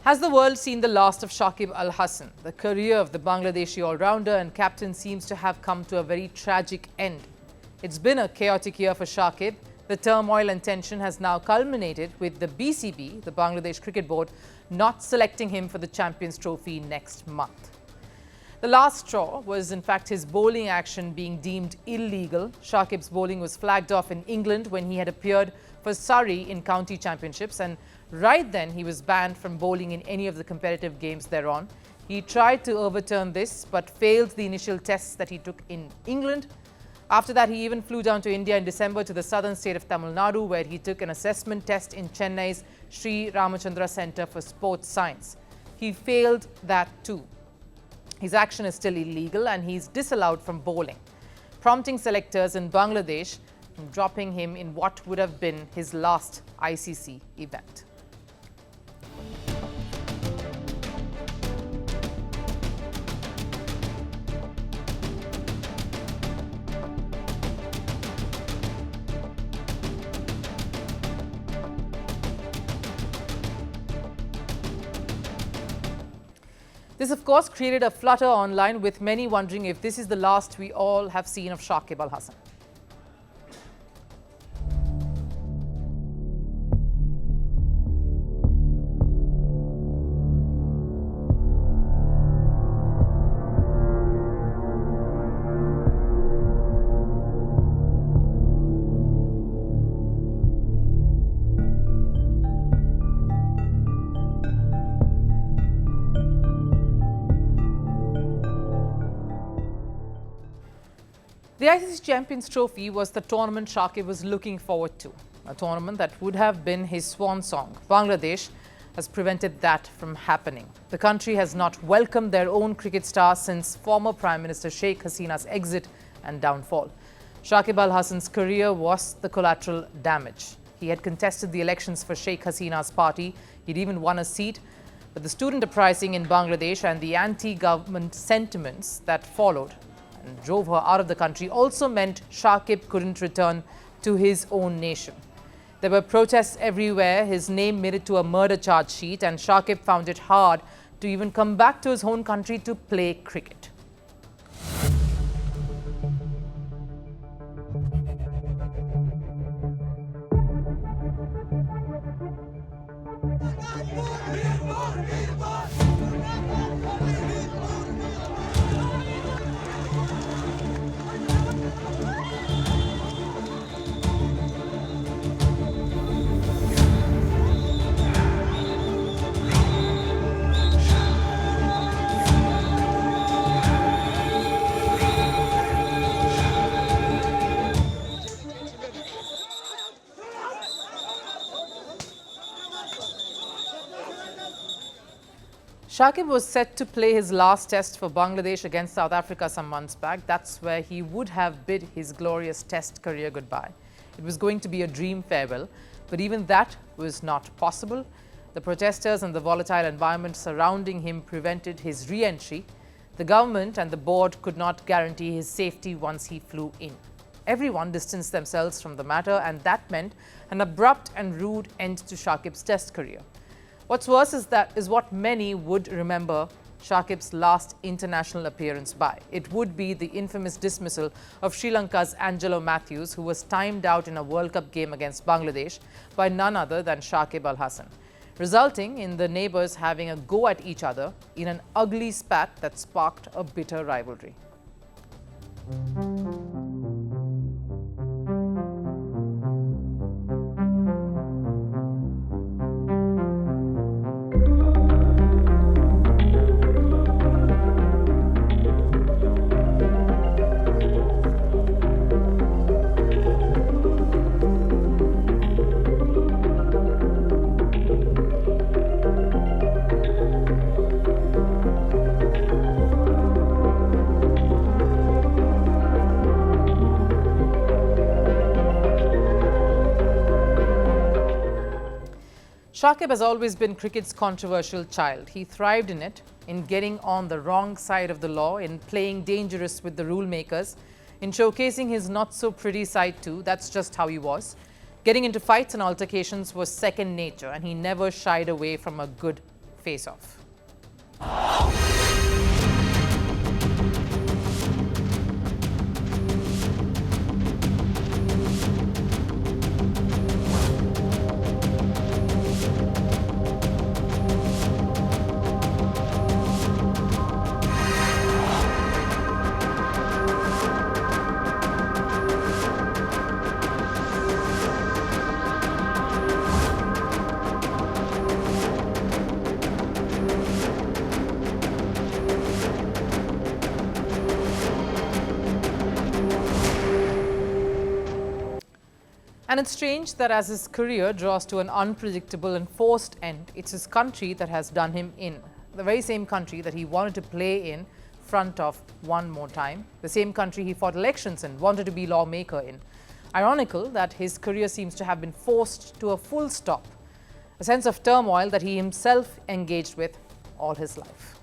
Has the world seen the last of Shakib Al Hasan? The career of the Bangladeshi all-rounder and captain seems to have come to a very tragic end. It's been a chaotic year for Shakib. The turmoil and tension has now culminated with the BCB, the Bangladesh Cricket Board, not selecting him for the Champions Trophy next month. The last straw was in fact his bowling action being deemed illegal. Shakib's bowling was flagged off in England when he had appeared for Surrey in county championships, and right then he was banned from bowling in any of the competitive games thereon. He tried to overturn this but failed the initial tests that he took in England. After that, he even flew down to India in December to the southern state of Tamil Nadu, where he took an assessment test in Chennai's Sri Ramachandra Centre for Sports Science. He failed that too. His action is still illegal and he's disallowed from bowling, prompting selectors in Bangladesh from dropping him in what would have been his last ICC event. This, of course, created a flutter online, with many wondering if this is the last we all have seen of Shakib Al Hasan. The ICC Champions Trophy was the tournament Shakib was looking forward to, a tournament that would have been his swan song. Bangladesh has prevented that from happening. The country has not welcomed their own cricket star since former Prime Minister Sheikh Hasina's exit and downfall. Shakib Al Hasan's career was the collateral damage. He had contested the elections for Sheikh Hasina's party. He'd even won a seat. But the student uprising in Bangladesh and the anti-government sentiments that followed and drove her out of the country also meant Shakib couldn't return to his own nation. There were protests everywhere. His name made it to a murder charge sheet, and Shakib found it hard to even come back to his home country to play cricket. Shakib was set to play his last test for Bangladesh against South Africa some months back. That's where he would have bid his glorious test career goodbye. It was going to be a dream farewell, but even that was not possible. The protesters and the volatile environment surrounding him prevented his re-entry. The government and the board could not guarantee his safety once he flew in. Everyone distanced themselves from the matter, and that meant an abrupt and rude end to Shakib's test career. What's worse is what many would remember Shakib's last international appearance by. It would be the infamous dismissal of Sri Lanka's Angelo Matthews, who was timed out in a World Cup game against Bangladesh by none other than Shakib Al Hasan, resulting in the neighbours having a go at each other in an ugly spat that sparked a bitter rivalry. Shakib has always been cricket's controversial child. He thrived in it, in getting on the wrong side of the law, in playing dangerous with the rule makers, in showcasing his not-so-pretty side too. That's just how he was. Getting into fights and altercations was second nature, and he never shied away from a good face-off. And it's strange that as his career draws to an unpredictable and forced end, it's his country that has done him in. The very same country that he wanted to play in front of one more time. The same country he fought elections in, wanted to be lawmaker in. Ironical that his career seems to have been forced to a full stop. A sense of turmoil that he himself engaged with all his life.